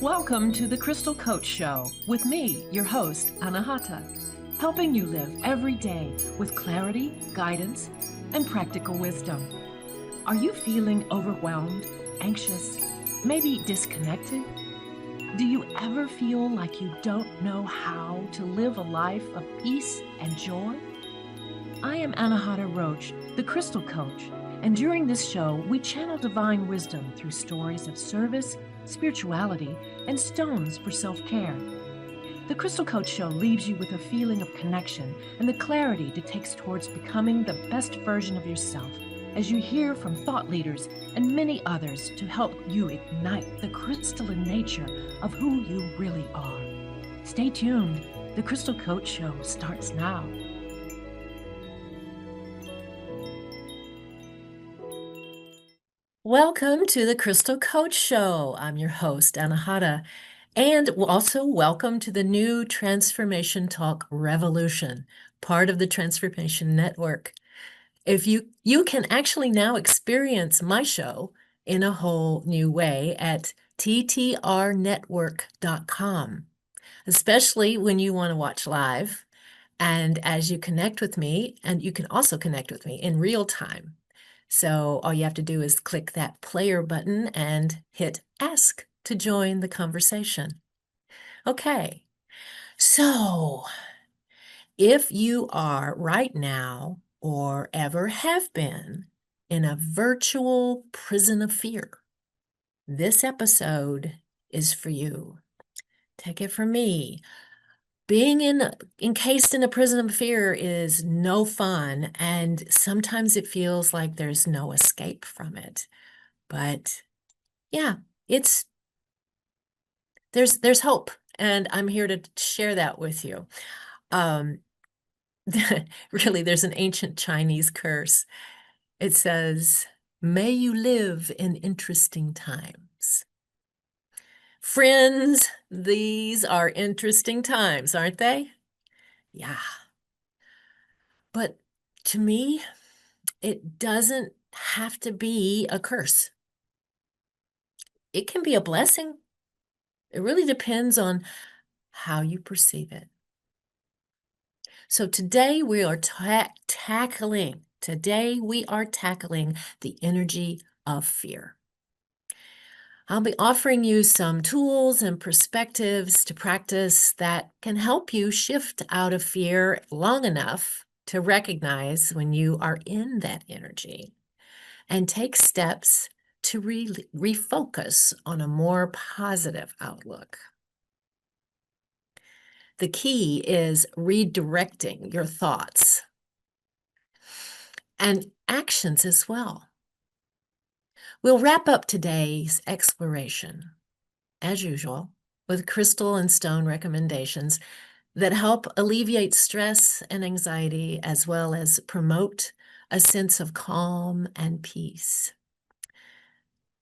Welcome to the Crystal Coach Show with me, your host, Anahata, helping you live every day with clarity, guidance, and practical wisdom. Are you feeling overwhelmed, anxious, maybe disconnected? Do you ever feel like you don't know how to live a life of peace and joy? I am Anahata Roach, the Crystal Coach, and during this show, we channel divine wisdom through stories of service, spirituality, and stones for self-care. The Crystal Coach Show leaves you with a feeling of connection and the clarity that takes towards becoming the best version of yourself as you hear from thought leaders and many others to help you ignite the crystalline nature of who you really are. Stay tuned. The Crystal Coach Show starts now. Welcome to the Crystal Coach Show. I'm your host, Anahata, and also welcome to the new Transformation Talk Revolution, part of the Transformation Network. If you can actually now experience my show in a whole new way at ttrnetwork.com, especially when you want to watch live. And as you connect with me, and you can also connect with me in real time. So all you have to do is click that player button and hit ask to join the conversation. Okay, so if you are right now or ever have been in a virtual prison of fear, this episode is for you. Take it from me. Being encased in a prison of fear is no fun, and sometimes it feels like there's no escape from it. But yeah, there's hope, and I'm here to share that with you. Really, there's an ancient Chinese curse. It says, "May you live in interesting times." Friends, these are interesting times, aren't they? Yeah. But to me, it doesn't have to be a curse. It can be a blessing. It really depends on how you perceive it. So today we are tackling the energy of fear. I'll be offering you some tools and perspectives to practice that can help you shift out of fear long enough to recognize when you are in that energy and take steps to refocus on a more positive outlook. The key is redirecting your thoughts and actions as well. We'll wrap up today's exploration, as usual, with crystal and stone recommendations that help alleviate stress and anxiety, as well as promote a sense of calm and peace.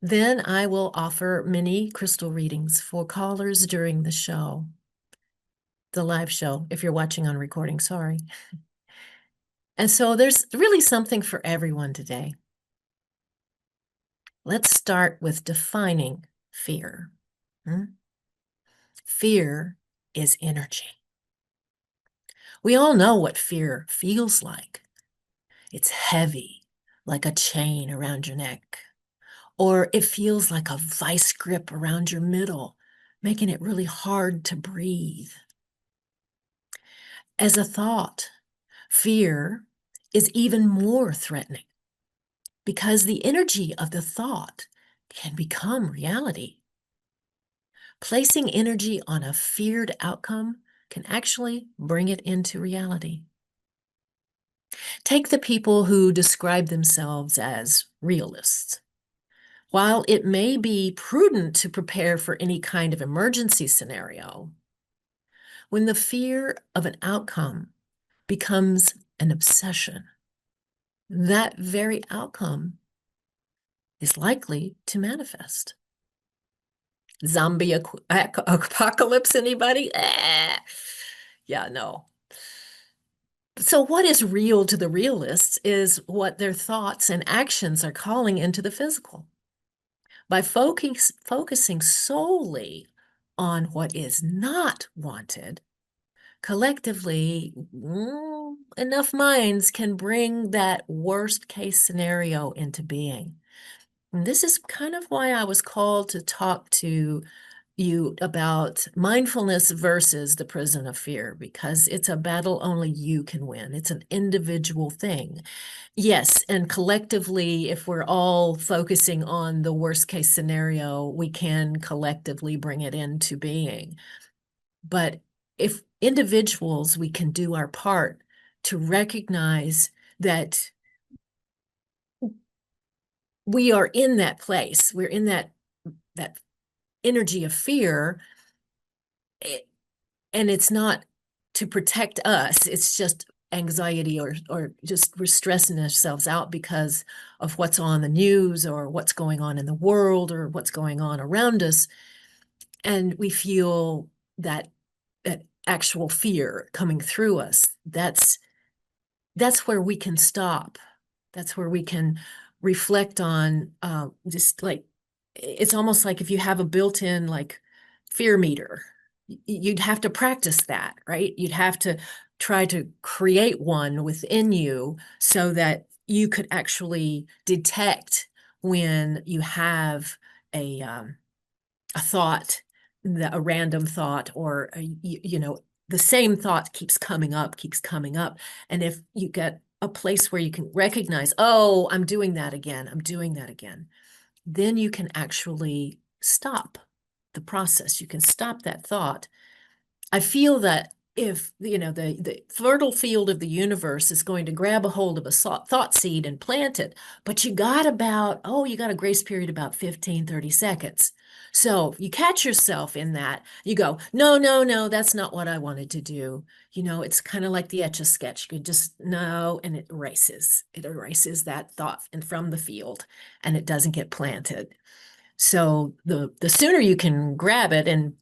Then I will offer mini crystal readings for callers during the show, the live show, if you're watching on recording, sorry. And so there's really something for everyone today. Let's start with defining fear. Fear is energy. We all know what fear feels like. It's heavy, like a chain around your neck, or it feels like a vice grip around your middle, making it really hard to breathe. As a thought, fear is even more threatening because the energy of the thought can become reality. Placing energy on a feared outcome can actually bring it into reality. Take the people who describe themselves as realists. While it may be prudent to prepare for any kind of emergency scenario, when the fear of an outcome becomes an obsession, that very outcome is likely to manifest. Zombie apocalypse, anybody? Yeah, no. So what is real to the realists is what their thoughts and actions are calling into the physical. By focusing solely on what is not wanted, collectively, enough minds can bring that worst case scenario into being. And this is kind of why I was called to talk to you about mindfulness versus the prison of fear, because it's a battle only you can win. It's an individual thing. Yes, and collectively, if we're all focusing on the worst case scenario, we can collectively bring it into being. But if individuals, we can do our part to recognize that we are in that place, we're in that energy of fear, and it's not to protect us, it's just anxiety or just we're stressing ourselves out because of what's on the news or what's going on in the world or what's going on around us. And we feel that actual fear coming through us. That's where we can stop. That's where we can reflect on just like it's almost like if you have a built-in like fear meter, you'd have to practice that, right? You'd have to try to create one within you so that you could actually detect when you have a thought, a random thought, or the same thought keeps coming up, keeps coming up. And if you get a place where you can recognize, oh, I'm doing that again, I'm doing that again, then you can actually stop the process. You can stop that thought. I feel that if the fertile field of the universe is going to grab a hold of a thought seed and plant it, but you got a grace period about 15-30 seconds. So you catch yourself in that, you go, no, no, no, that's not what I wanted to do. It's kind of like the Etch-a-Sketch. You just no, and it erases that thought and from the field, and it doesn't get planted. So the sooner you can grab it and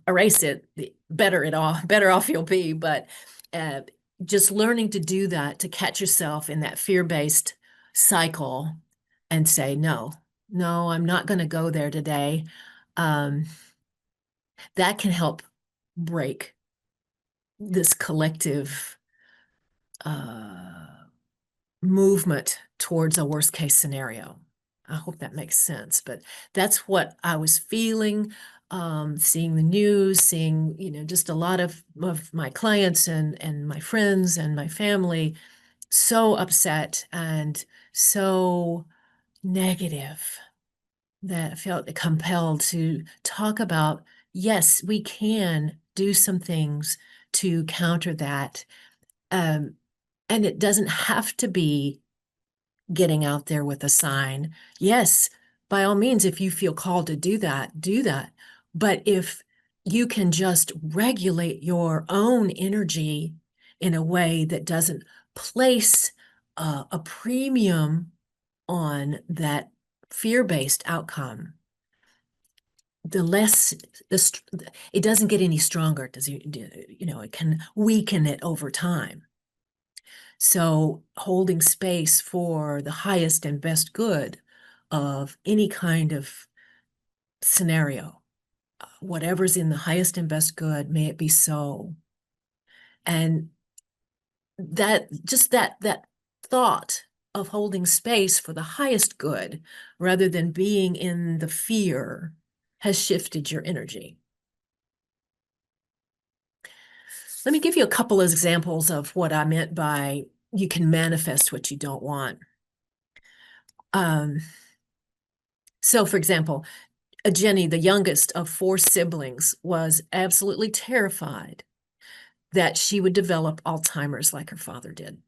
erase it, the better off you'll be. But uh, just learning to do that, to catch yourself in that fear-based cycle and say, no, no, I'm not going to go there today. Um, that can help break this collective uh, movement towards a worst case scenario. I hope that makes sense, but that's what I was feeling, seeing the news, seeing, just a lot of my clients and my friends and my family so upset and so negative that I felt compelled to talk about, yes, we can do some things to counter that. Um, and it doesn't have to be getting out there with a sign. Yes, by all means, if you feel called to do that, do that. But if you can just regulate your own energy in a way that doesn't place a premium on that fear-based outcome, the less it doesn't get any stronger. It can weaken it over time. So holding space for the highest and best good of any kind of scenario, whatever's in the highest and best good, may it be so. And that thought of holding space for the highest good rather than being in the fear has shifted your energy. Let me give you a couple of examples of what I meant by you can manifest what you don't want. So, for example, Jenny, the youngest of four siblings, was absolutely terrified that she would develop Alzheimer's like her father did.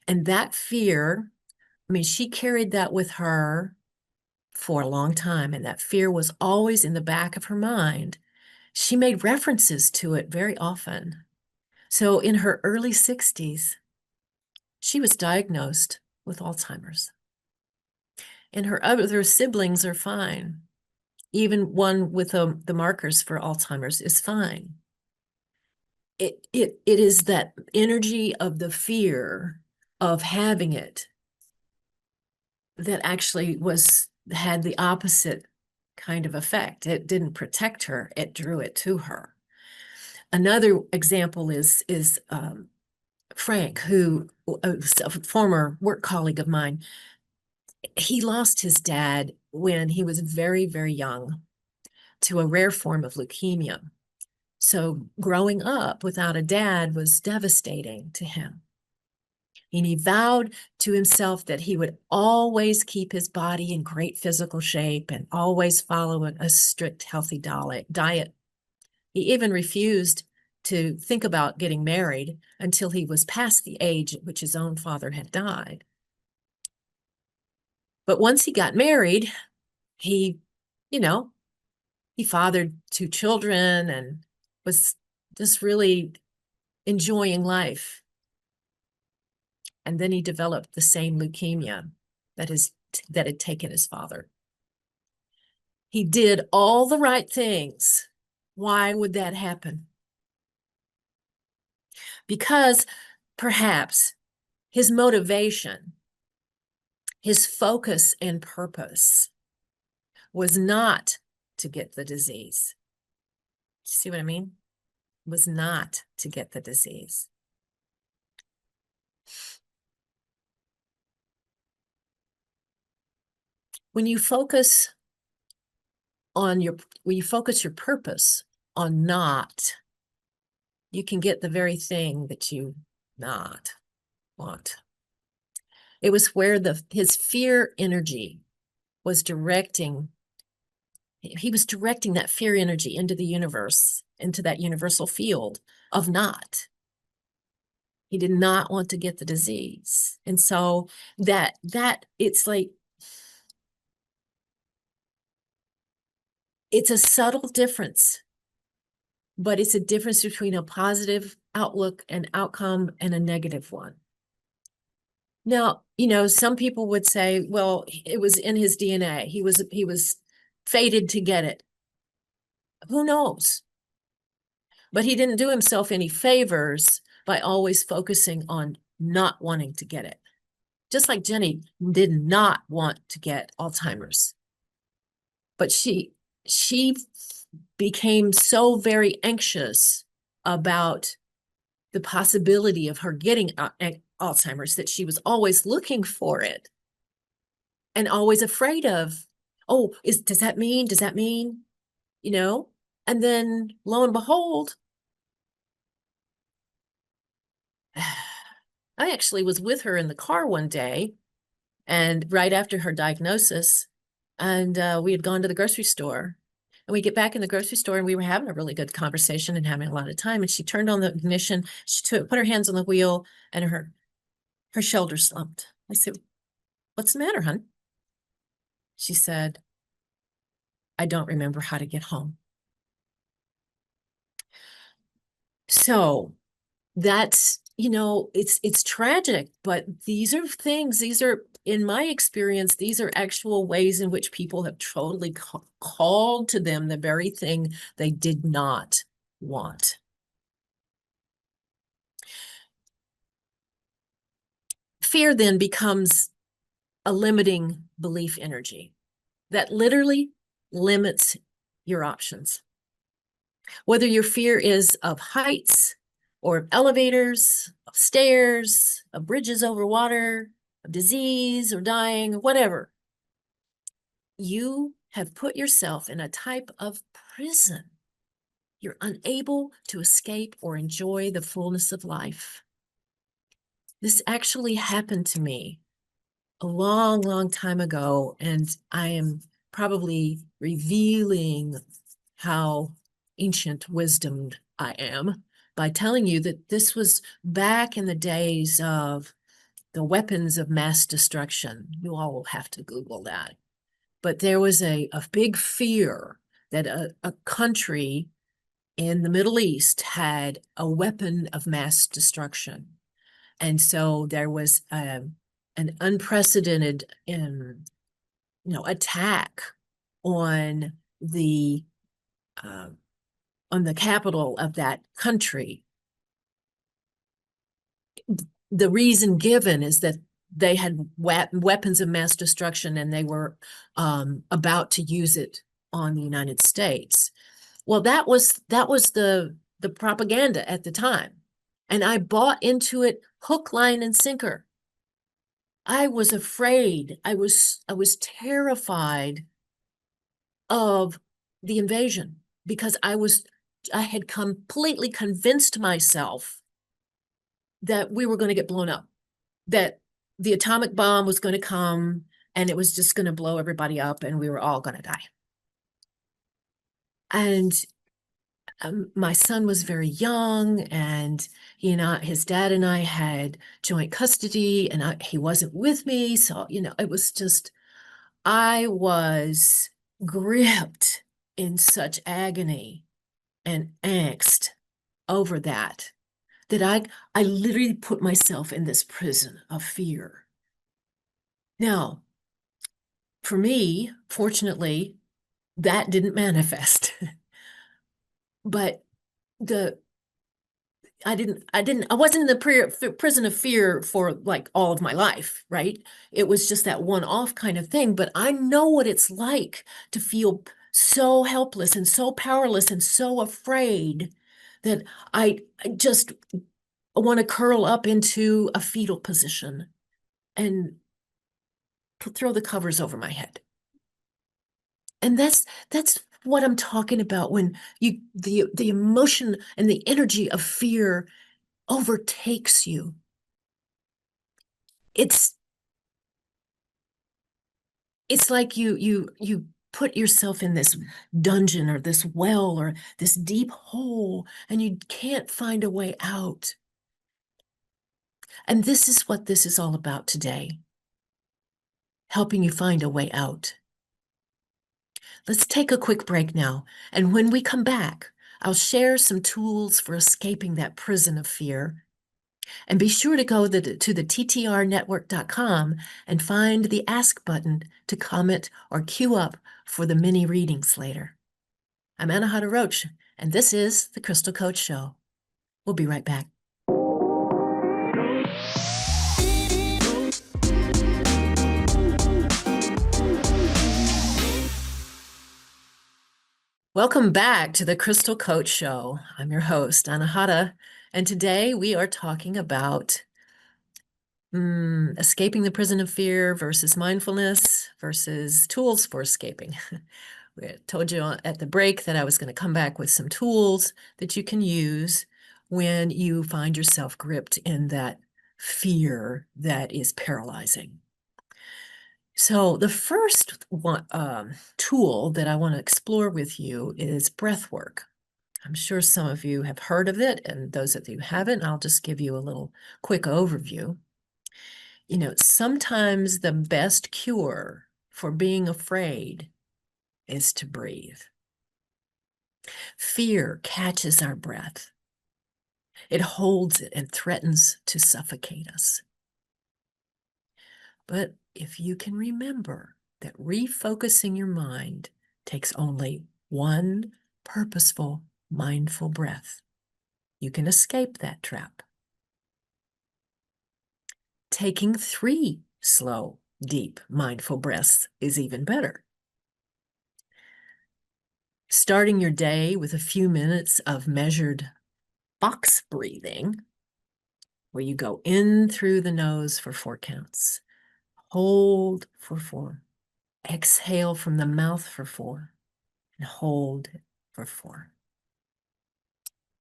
And that fear, I mean, she carried that with her for a long time, and that fear was always in the back of her mind. She made references to it very often. So in her early 60s, she was diagnosed with Alzheimer's. And her other siblings are fine. Even one with the markers for Alzheimer's is fine. It is that energy of the fear of having it that actually was had the opposite kind of effect. It didn't protect her, it drew it to her. Another example is Frank, who a former work colleague of mine. He lost his dad when he was very, very young to a rare form of leukemia. So growing up without a dad was devastating to him. And he vowed to himself that he would always keep his body in great physical shape and always follow a strict, healthy diet. He even refused to think about getting married until he was past the age at which his own father had died. But once he got married, he, you know, he fathered 2 children and was just really enjoying life. And then he developed the same leukemia that had taken his father. He did all the right things. Why would that happen? Because perhaps his motivation, his focus and purpose was not to get the disease. See what I mean? Was not to get the disease. When you focus your purpose on not, you can get the very thing that you not want. It was where his fear energy was directing. He was directing that fear energy into the universe, into that universal field of not. He did not want to get the disease. And so that it's like, it's a subtle difference, but it's a difference between a positive outlook and outcome and a negative one. Now, some people would say, well, it was in his DNA. He was fated to get it. Who knows? But he didn't do himself any favors by always focusing on not wanting to get it. Just like Jenny did not want to get Alzheimer's. But she became so very anxious about the possibility of her getting Alzheimer's that she was always looking for it and always afraid of, oh, does that mean, and then lo and behold, I actually was with her in the car one day, and right after her diagnosis, and we had gone to the grocery store. And we get back in the grocery store, and we were having a really good conversation and having a lot of time. And she turned on the ignition. She put her hands on the wheel, and her shoulder slumped. I said, "What's the matter, hon?" She said, "I don't remember how to get home." So that's, it's tragic, but these are, in my experience, these are actual ways in which people have totally called to them the very thing they did not want. Fear then becomes a limiting belief energy that literally limits your options. Whether your fear is of heights or of elevators, of stairs, of bridges over water, of disease or dying, or whatever, you have put yourself in a type of prison. You're unable to escape or enjoy the fullness of life. This actually happened to me a long, long time ago, and I am probably revealing how ancient wisdomed I am by telling you that this was back in the days of the weapons of mass destruction. You all will have to Google that. But there was a big fear that a country in the Middle East had a weapon of mass destruction. And so there was an unprecedented attack on the capital of that country. The reason given is that they had weapons of mass destruction, and they were about to use it on the United States. Well, that was the propaganda at the time, and I bought into it hook, line, and sinker. I was afraid. I was terrified of the invasion because I had completely convinced myself that we were going to get blown up, that the atomic bomb was going to come and it was just going to blow everybody up and we were all going to die. And my son was very young, and his dad and I had joint custody, and he wasn't with me. So, it was just, I was gripped in such agony and angst over that I literally put myself in this prison of fear. Now, for me, fortunately, that didn't manifest. But I wasn't in the prison of fear for like all of my life, right? It was just that one-off kind of thing. But I know what it's like to feel so helpless and so powerless and so afraid that I just want to curl up into a fetal position and throw the covers over my head. And that's what I'm talking about when the emotion and the energy of fear overtakes you. It's like you put yourself in this dungeon or this well or this deep hole, and you can't find a way out. And this is what this is all about today, helping you find a way out. Let's take a quick break now, and when we come back, I'll share some tools for escaping that prison of fear. And be sure to go to the ttrnetwork.com and find the Ask button to comment or queue up for the mini readings later. I'm Anahata Roach, and this is The Crystal Coach Show. We'll be right back. Welcome back to The Crystal Coach Show. I'm your host, Anahata, and today we are talking about escaping the prison of fear versus mindfulness versus tools for escaping. I told you at the break that I was going to come back with some tools that you can use when you find yourself gripped in that fear that is paralyzing. So the first one, tool that I want to explore with you is breath work. I'm sure some of you have heard of it, and those of you who haven't, I'll just give you a little quick overview. Sometimes the best cure for being afraid is to breathe. Fear catches our breath. It holds it and threatens to suffocate us. But if you can remember that refocusing your mind takes only one purposeful, mindful breath, you can escape that trap. Taking 3 slow, deep, mindful breaths is even better. Starting your day with a few minutes of measured box breathing, where you go in through the nose for 4 counts, hold for 4, exhale from the mouth for 4, and hold for 4.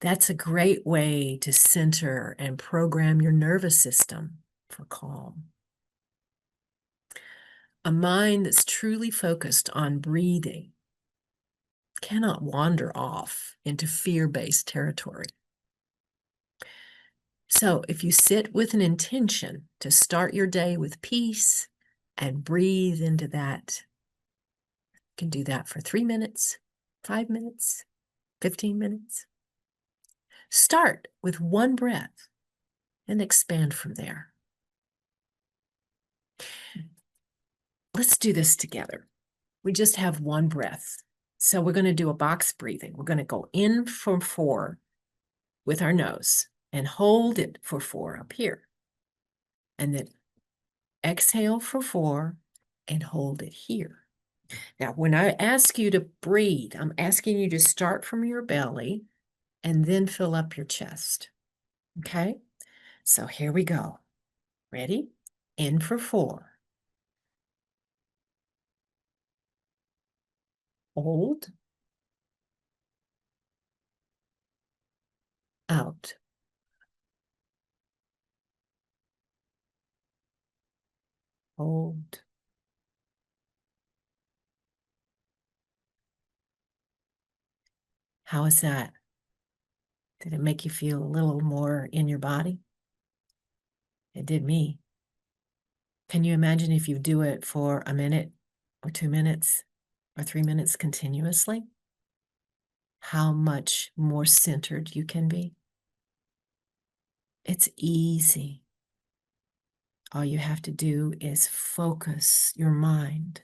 That's a great way to center and program your nervous system for calm. A mind that's truly focused on breathing cannot wander off into fear-based territory. So if you sit with an intention to start your day with peace and breathe into that, you can do that for 3 minutes, 5 minutes, 15 minutes. Start with 1 breath and expand from there. Let's do this together. We just have 1 breath. So we're going to do a box breathing. We're going to go in for 4 with our nose and hold it for 4 up here. And then Exhale for 4 and hold it here. Now, when I ask you to breathe, I'm asking you to start from your belly and then fill up your chest. Okay? So here we go. Ready? In for 4. Hold. Out. Hold. How is that? Did it make you feel a little more in your body? It did me. Can you imagine if you do it for a minute or 2 minutes or 3 minutes continuously? How much more centered you can be? It's easy. All you have to do is focus your mind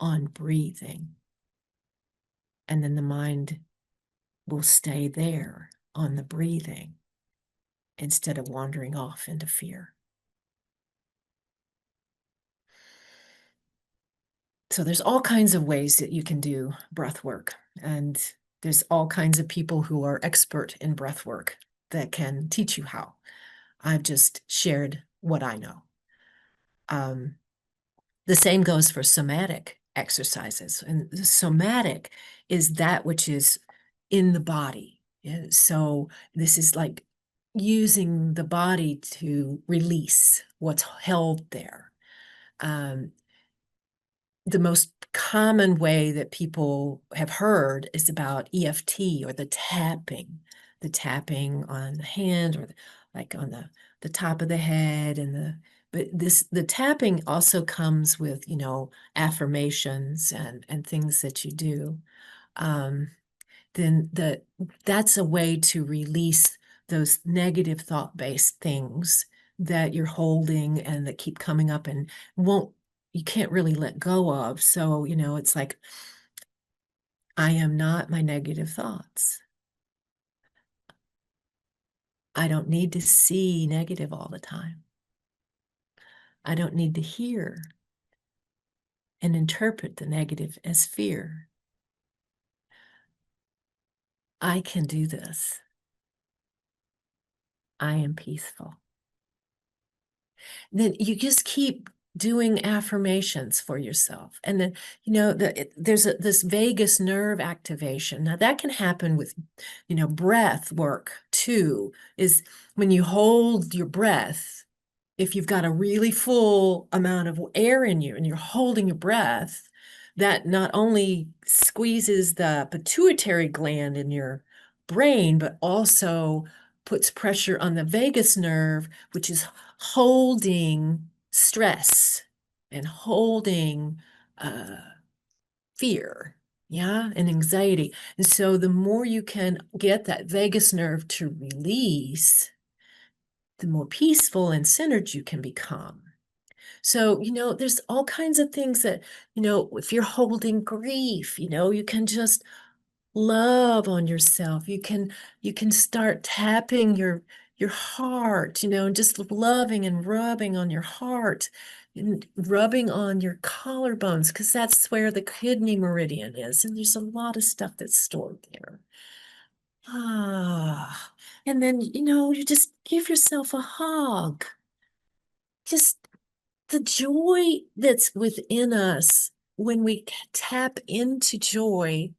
on breathing, and then the mind will stay there on the breathing instead of wandering off into fear. So there's all kinds of ways that you can do breath work, and there's all kinds of people who are expert in breath work that can teach you how. I've just shared what I know. The same goes for somatic exercises. And the somatic is that which is in the body. So this is like using the body to release what's held there. The most common way that people have heard is about EFT, or the tapping on the hand, or like on the top of the head, but the tapping also comes with, affirmations and things that you do. Then that's a way to release those negative thought-based things that you're holding and that keep coming up and you can't really let go of. So, it's like, I am not my negative thoughts. I don't need to see negative all the time. I don't need to hear and interpret the negative as fear. I can do this. I am peaceful. Then you just keep doing affirmations for yourself. And then, there's this vagus nerve activation. Now that can happen with, breath work too, is when you hold your breath, if you've got a really full amount of air in you and you're holding your breath, that not only squeezes the pituitary gland in your brain, but also puts pressure on the vagus nerve, which is holding stress and holding fear, yeah, and anxiety. And so the more you can get that vagus nerve to release, the more peaceful and centered you can become. So, there's all kinds of things that, if you're holding grief, you can just love on yourself. You can start tapping your heart, and just loving and rubbing on your heart and rubbing on your collarbones, because that's where the kidney meridian is. And there's a lot of stuff that's stored there. And then, you just give yourself a hug. Just the joy that's within us when we tap into joy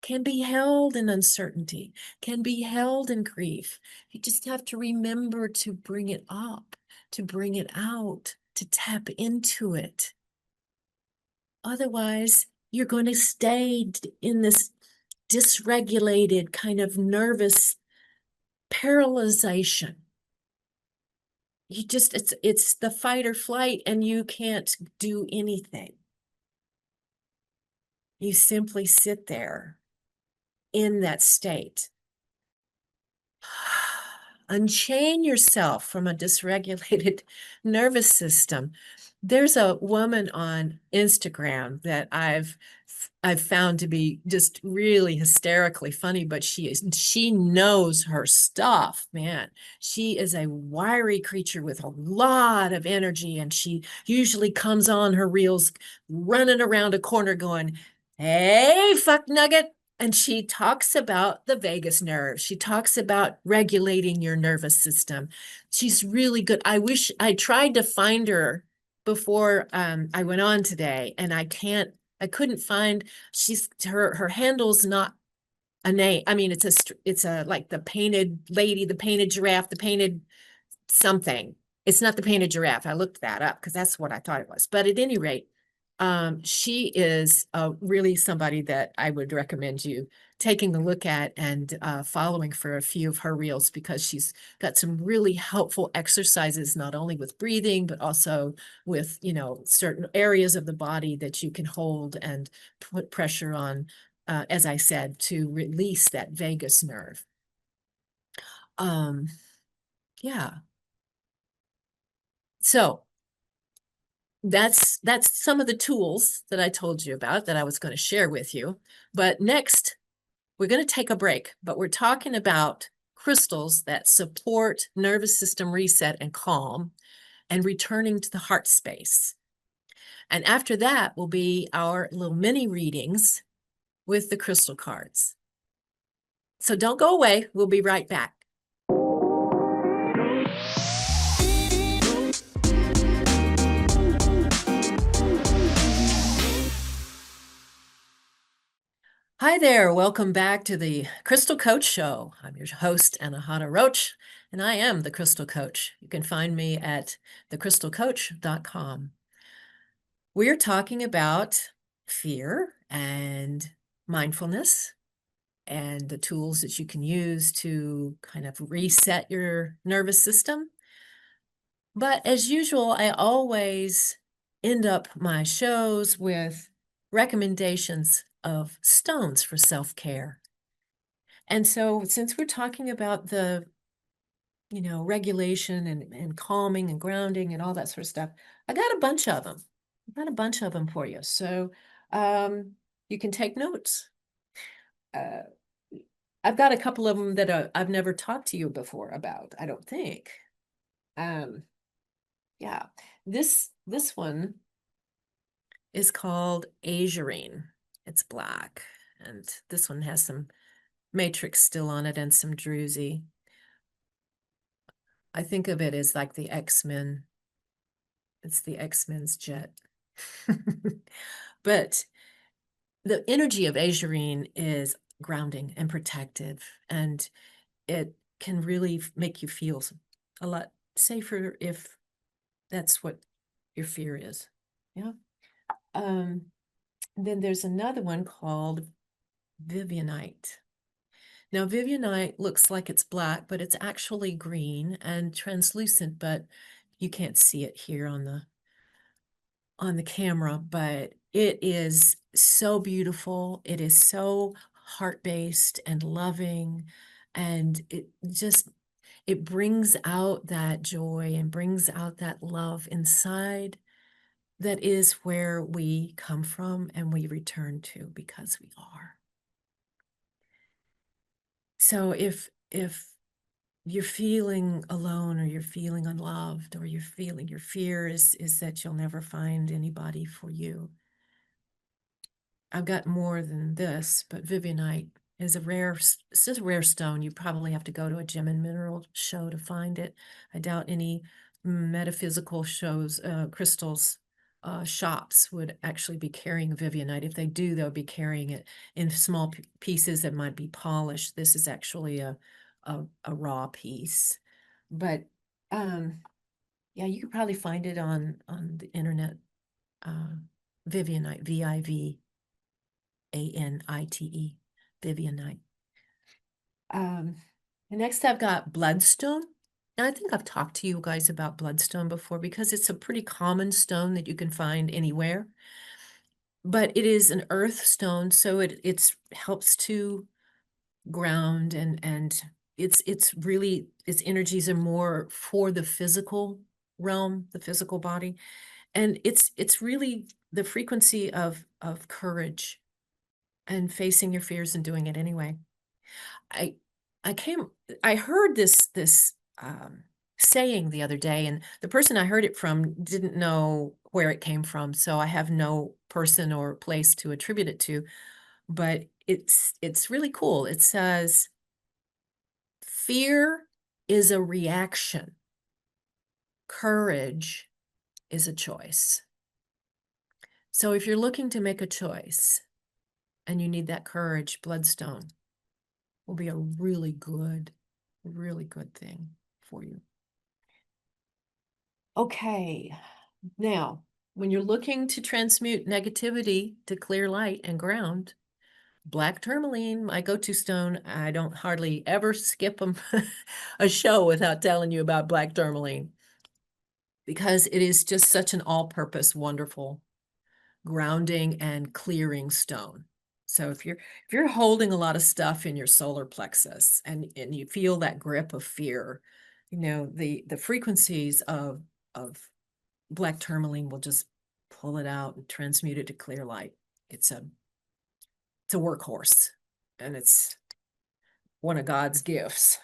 can be held in uncertainty, can be held in grief. You just have to remember to bring it up, to bring it out, to tap into it. Otherwise, you're going to stay in this dysregulated kind of nervous paralyzation. It's the fight or flight, and you can't do anything. You simply sit there in that state. unchain yourself from a dysregulated nervous system. There's a woman on Instagram that I've found to be just really hysterically funny, but she knows her stuff, man. She is a wiry creature with a lot of energy, and she usually comes on her reels running around a corner going, "Hey, fuck nugget." And she talks about the vagus nerve. She talks about regulating your nervous system. She's really good. I tried to find her before I went on today, and I couldn't find, her handle's not a name. I mean, it's a like the painted lady, the painted giraffe, the painted something. It's not the painted giraffe. I looked that up because that's what I thought it was. But at any rate, she is really somebody that I would recommend you taking a look at and following for a few of her reels, because she's got some really helpful exercises, not only with breathing, but also with, certain areas of the body that you can hold and put pressure on, as I said, to release that vagus nerve. Yeah. So that's some of the tools that I told you about that I was going to share with you. But next, we're going to take a break, but we're talking about crystals that support nervous system reset and calm and returning to the heart space. And after that will be our little mini readings with the crystal cards. So don't go away. We'll be right back. Hi there, welcome back to the Crystal Coach Show. I'm your host, Anahata Roach, and I am the Crystal Coach. You can find me at thecrystalcoach.com. We're talking about fear and mindfulness and the tools that you can use to kind of reset your nervous system. But as usual, I always end up my shows with recommendations of stones for self-care. And so since we're talking about the, regulation and calming and grounding and all that sort of stuff, I got a bunch of them. I got a bunch of them for you. So you can take notes. I've got a couple of them that I've never talked to you before about, I don't think. Yeah, this one is called azurine. It's black, and this one has some matrix still on it and some druzy. I think of it as like the X-Men. It's the X-Men's jet. But the energy of azurine is grounding and protective, and it can really make you feel a lot safer if that's what your fear is. Yeah. Then there's another one called Vivianite. Now, Vivianite looks like it's black, but it's actually green and translucent, but you can't see it here on the camera, but it is so beautiful. It is so heart-based and loving, and it brings out that joy and brings out that love inside. That is where we come from and we return to, because we are. So if you're feeling alone, or you're feeling unloved, or you're feeling your fear is that you'll never find anybody for you, I've got more than this, but Vivianite is it's just a rare stone. You probably have to go to a gem and mineral show to find it. I doubt any metaphysical shows, crystals, shops would actually be carrying Vivianite. If they do, they'll be carrying it in small pieces that might be polished. This is actually a raw piece. But yeah, you could probably find it on the internet. Vivianite, Vivianite, Vivianite. And next I've got bloodstone. And I think I've talked to you guys about bloodstone before, because it's a pretty common stone that you can find anywhere. But it is an earth stone, so it helps to ground and it's really, its energies are more for the physical realm, the physical body. And it's really the frequency of courage and facing your fears and doing it anyway. I I came I heard this saying the other day, and the person I heard it from didn't know where it came from, so I have no person or place to attribute it to, but it's really cool. It says, "Fear is a reaction. Courage is a choice." So if you're looking to make a choice and you need that courage, bloodstone will be a really good thing for you. Okay, now, when you're looking to transmute negativity to clear light and ground, black tourmaline, my go-to stone. I don't hardly ever skip them a show without telling you about black tourmaline, because it is just such an all-purpose, wonderful grounding and clearing stone. So if you're holding a lot of stuff in your solar plexus and you feel that grip of fear, the frequencies of black tourmaline will just pull it out and transmute it to clear light. It's a workhorse, and it's one of God's gifts.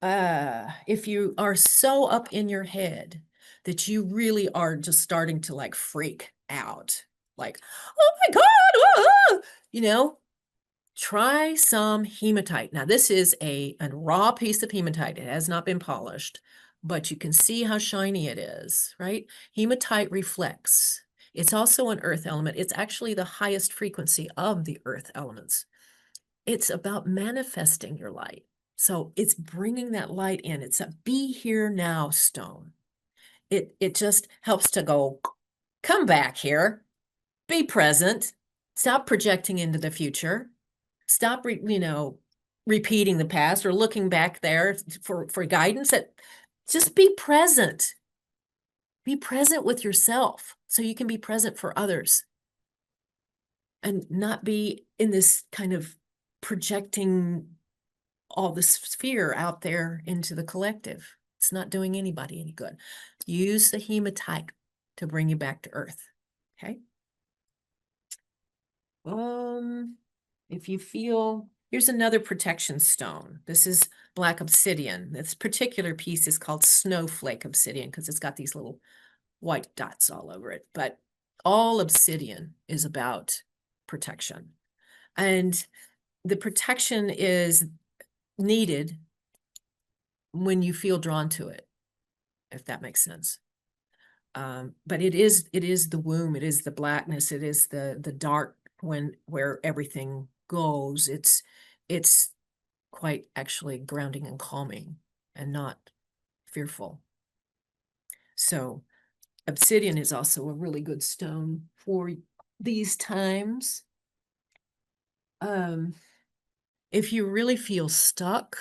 If you are so up in your head that you really are just starting to like freak out, like, oh my God, you know, try some hematite. Now, this is a raw piece of hematite. It has not been polished, but you can see how shiny it is, right? Hematite reflects. It's also an earth element. It's actually the highest frequency of the earth elements. It's about manifesting your light. So it's bringing that light in. It's a be here now stone. It just helps to go, come back here, be present, stop projecting into the future, stop, repeating the past or looking back there for guidance. Just be present. Be present with yourself so you can be present for others and not be in this kind of projecting all this fear out there into the collective. It's not doing anybody any good. Use the hematite to bring you back to earth. Okay. If you feel, here's another protection stone. This is black obsidian. This particular piece is called snowflake obsidian because it's got these little white dots all over it. But all obsidian is about protection. And the protection is needed when you feel drawn to it, if that makes sense. But it is the womb, it is the blackness, it is the dark where everything goes. It's quite actually grounding and calming and not fearful. So obsidian is also a really good stone for these times. If you really feel stuck,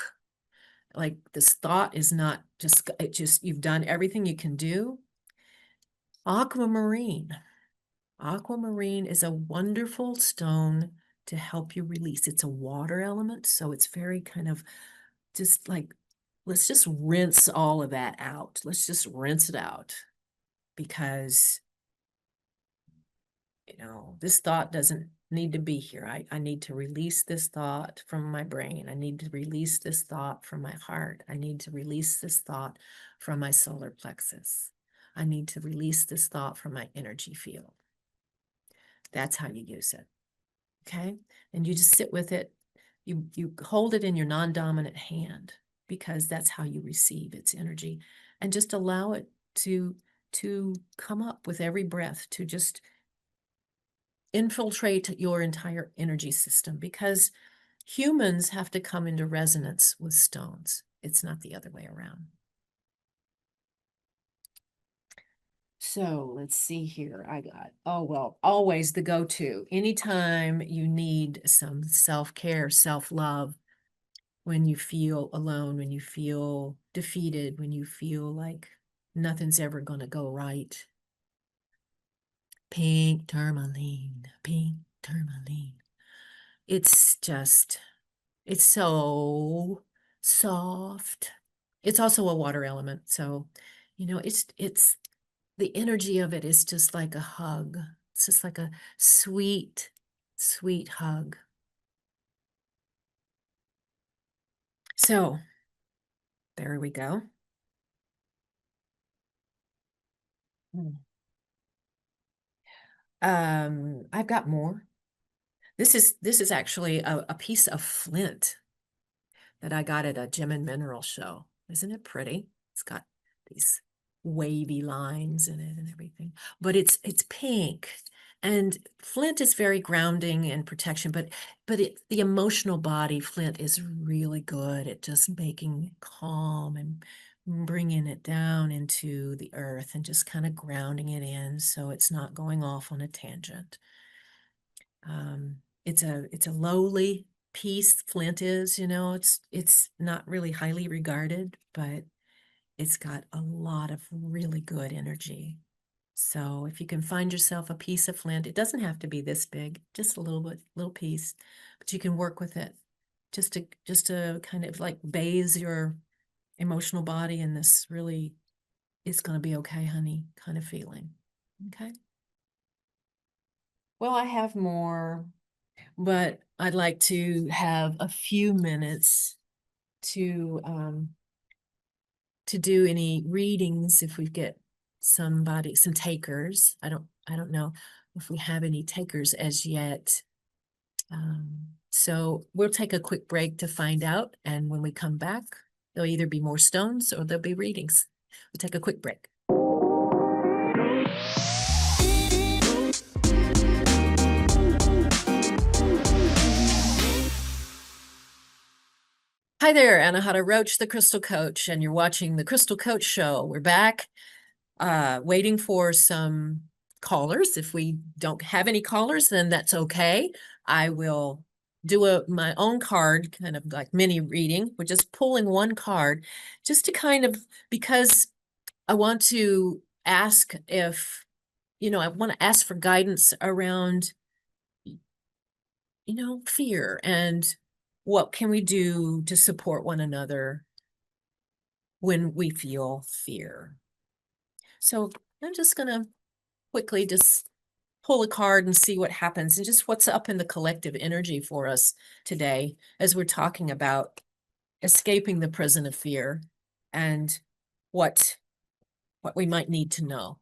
like this thought is not just you've done everything you can do, aquamarine. Aquamarine is a wonderful stone to help you release. It's a water element, so it's very kind of just like, let's just rinse all of that out. Let's just rinse it out because, this thought doesn't need to be here. I need to release this thought from my brain. I need to release this thought from my heart. I need to release this thought from my solar plexus. I need to release this thought from my energy field. That's how you use it. Okay. And you just sit with it. You hold it in your non-dominant hand because that's how you receive its energy, and just allow it to come up with every breath, to just infiltrate your entire energy system, because humans have to come into resonance with stones. It's not the other way around. So let's see here. I got, always the go-to. Anytime you need some self-care, self-love, when you feel alone, when you feel defeated, when you feel like nothing's ever going to go right. Pink tourmaline, pink tourmaline. It's It's so soft. It's also a water element. So, it's the energy of it is just like a hug. It's just like a sweet, sweet hug. So there we go. Mm. I've got more. This is actually a piece of flint that I got at a gem and mineral show. Isn't it pretty? It's got these wavy lines in it and everything, but it's pink. And flint is very grounding and protection, but the emotional body, flint is really good at just making calm and bringing it down into the earth and just kind of grounding it in so it's not going off on a tangent. It's a lowly piece, flint is, it's not really highly regarded, but it's got a lot of really good energy. So if you can find yourself a piece of flint, it doesn't have to be this big, just a little bit, little piece, but you can work with it just to kind of like bathe your emotional body in this really, it's going to be okay, honey, kind of feeling. Okay. Well, I have more, but I'd like to have a few minutes to to do any readings if we get some takers. I don't know if we have any takers as yet. So we'll take a quick break to find out, and when we come back, there'll either be more stones or there'll be readings. We'll take a quick break. Hi there, Anahata Roach, the Crystal Coach, and you're watching the Crystal Coach Show. We're back, waiting for some callers. If we don't have any callers, then that's okay. I will do my own card, kind of like mini reading. We're just pulling one card just to kind of, because I want to ask if, I want to ask for guidance around, fear and what can we do to support one another when we feel fear. So I'm just going to quickly just pull a card and see what happens and just what's up in the collective energy for us today as we're talking about escaping the prison of fear and what we might need to know.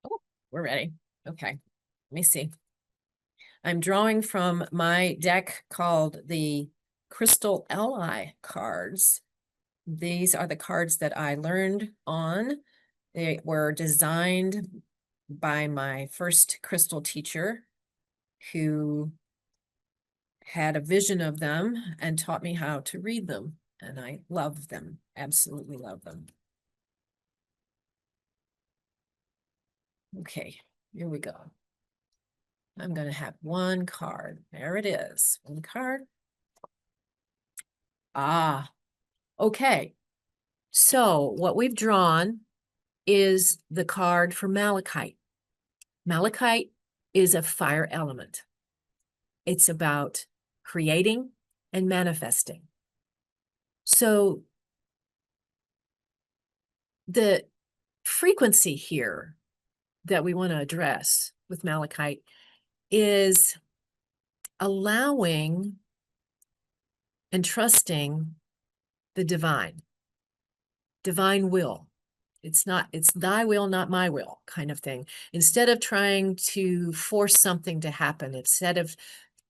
Oh, we're ready. Okay, let me see. I'm drawing from my deck called the Crystal Ally cards. These are the cards that I learned on. They were designed by my first crystal teacher who had a vision of them and taught me how to read them. And I love them, absolutely love them. Okay, here we go. I'm going to have one card. There it is. One card. Ah, okay. So what we've drawn is the card for Malachite. Malachite is a fire element. It's about creating and manifesting. So the frequency here that we want to address with Malachite is allowing and trusting the divine will. It's thy will, not my will kind of thing. Instead of trying to force something to happen, instead of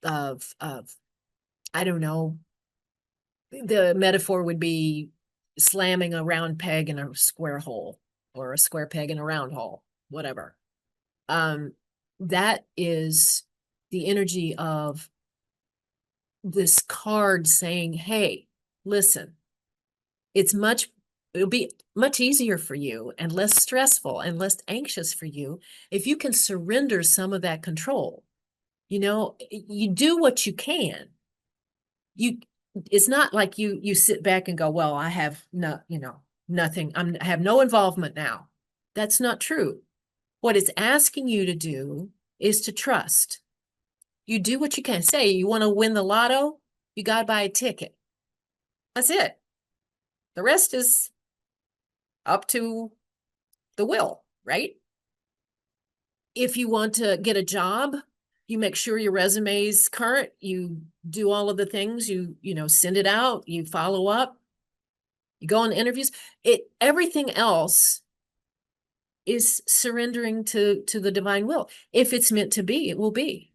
I don't know, the metaphor would be slamming a round peg in a square hole or a square peg in a round hole, whatever. That is the energy of this card saying, hey, listen, it'll be much easier for you and less stressful and less anxious for you if you can surrender some of that control. You do what you can. It's not like you sit back and go, well, I have no, nothing. I have no involvement now. That's not true. What it's asking you to do is to trust. You do what you can. Say you want to win the lotto, you got to buy a ticket. That's it. The rest is up to the will, right? If you want to get a job, you make sure your resume is current, you do all of the things, you send it out, you follow up, you go on interviews. Everything else is surrendering to the divine will. If it's meant to be, it will be.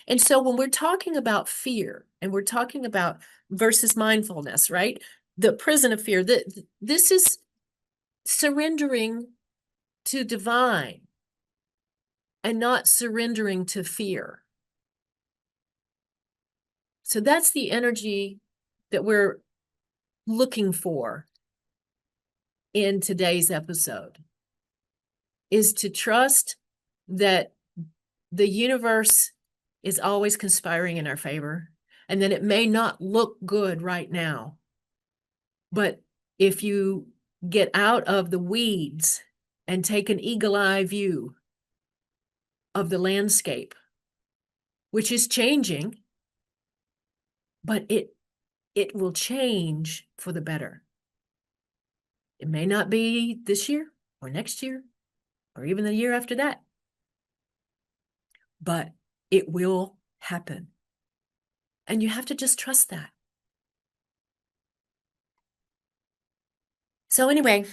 And so when we're talking about fear and we're talking about versus mindfulness, right? The prison of fear, this is surrendering to divine and not surrendering to fear. So that's the energy that we're looking for in today's episode, is to trust that the universe is always conspiring in our favor, and that it may not look good right now. But if you get out of the weeds and take an eagle-eye view of the landscape, which is changing, but it will change for the better. It may not be this year or next year or even the year after that, but it will happen. And you have to just trust that. So anyway,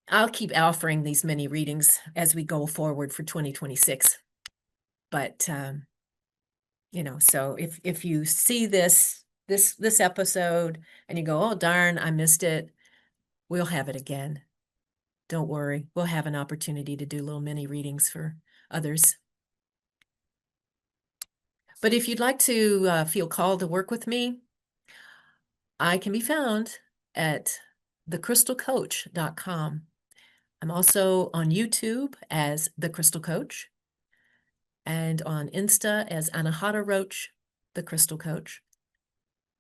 I'll keep offering these mini readings as we go forward for 2026. But, so if you see this episode and you go, oh, darn, I missed it, we'll have it again. Don't worry. We'll have an opportunity to do little mini readings for others. But if you'd like to feel called to work with me, I can be found at thecrystalcoach.com. I'm also on YouTube as The Crystal Coach and on Insta as Anahata Roach, The Crystal Coach,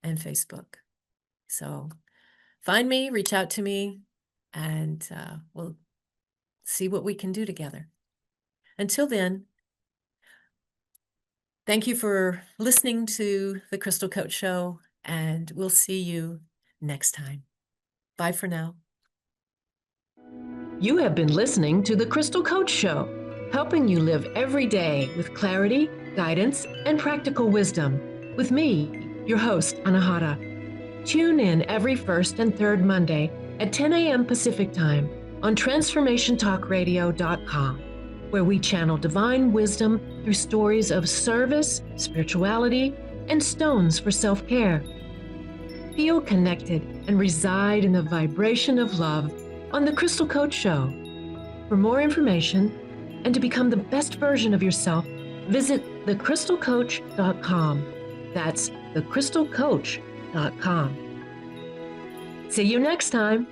and Facebook. So find me, reach out to me, and we'll see what we can do together. Until then, thank you for listening to The Crystal Coach Show, and we'll see you next time. Bye for now. You have been listening to The Crystal Coach Show, helping you live every day with clarity, guidance, and practical wisdom. With me, your host, Anahata. Tune in every first and third Monday at 10 a.m. Pacific Time on TransformationTalkRadio.com, where we channel divine wisdom through stories of service, spirituality, and stones for self-care. Feel connected and reside in the vibration of love on The Crystal Coach Show. For more information and to become the best version of yourself, visit thecrystalcoach.com. That's thecrystalcoach.com. See you next time.